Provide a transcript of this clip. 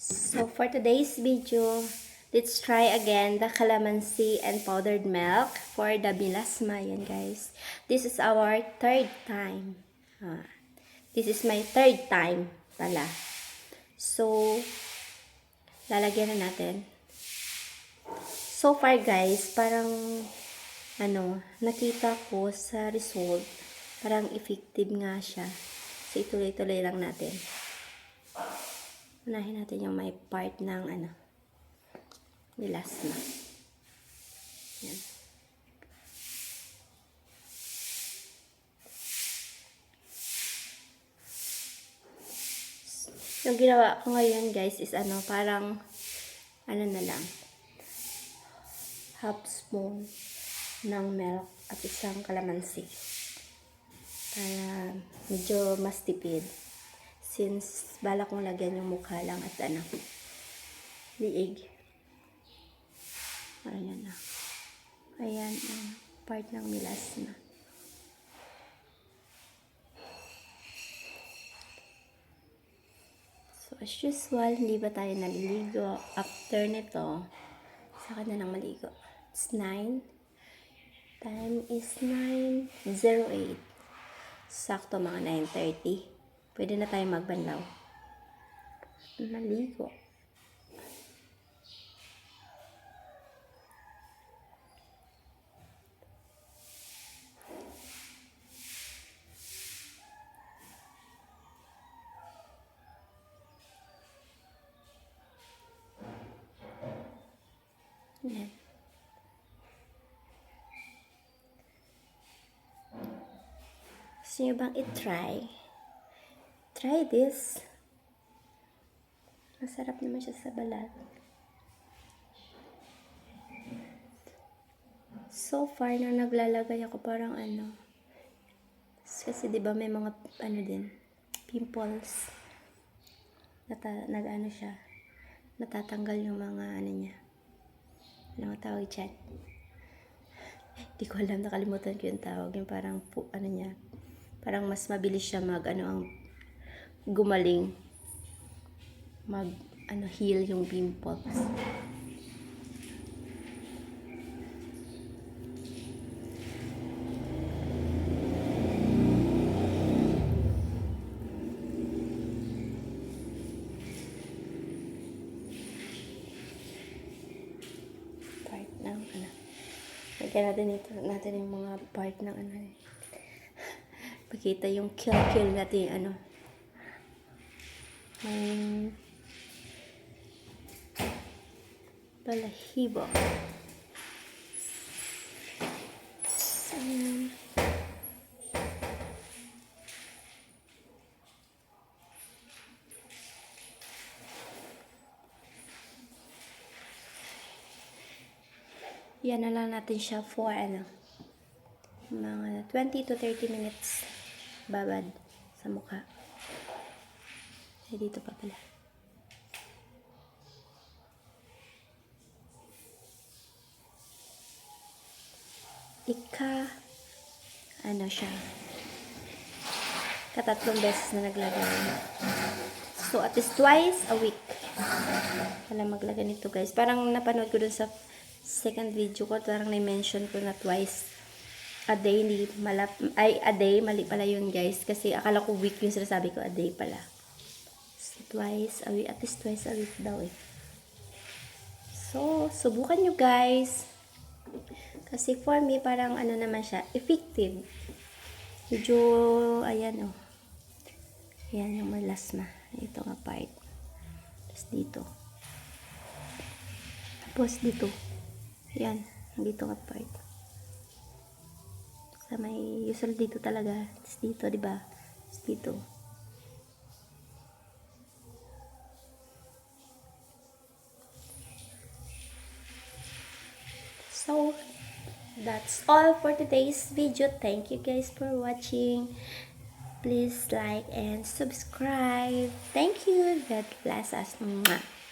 So for today's video, let's try again the calamansi and powdered milk for the melasma. Yan guys. This is our third time. This is my third time pala. So, lalagyan na natin. So far guys, parang nakita ko sa result, parang effective nga siya. So ituloy-tuloy lang natin. Unahin natin yung may part ng melasma. Yan. Yung ginawa ko ngayon guys is parang na lang, half spoon ng milk at isang kalamansi para medyo mas tipid. Since balak kong lagyan yung mukha lang at liig. Ayan na. Ayan ang part ng melasma. So as usual, hindi ba tayo naliligo? After nito, saka na lang maligo. It's 9. Time is 9:08. Sakto mga 9:30. Pwede na tayo magbanlaw. Maligo. Yan. Gusto nyo bang i-try? Try this. Masarap naman siya sa balat. So far na naglalagay ako parang kasi 'di ba may mga din pimples. Siya. Natatanggal yung mga niya. Ano tawag diyan? Di ko alam, nakalimutan ko yung tawag. Yung parang niya. Parang mas mabilis siya ang gumaling, heal yung pimples. Part ng lagyan natin yung mga part ng pakita yung kill natin balahibo. So, yan na lang natin siya for mga 20 to 30 minutes babad sa mukha. Ay, dito pa pala. Siya. Katatlong beses na naglagay. So, at least twice a week. Wala maglagay nito guys. Parang napanood ko dun sa second video ko. Parang na-mention ko na twice a day. A day. Mali pala yun guys. Kasi akala ko week yung sinasabi ko. A day pala. So, twice a week. At least twice a week daw eh. So, subukan nyo guys. Kasi for me, parang naman siya, effective. Medyo, ayan Ayan yung melasma. Ito nga part. Tapos dito. Tapos dito. Ayan. Dito nga part. Sa may, usually dito talaga. Tapos dito, diba? Tapos dito. So, that's all for today's video. Thank you guys for watching. Please like and subscribe. Thank you. God bless us. Mwah.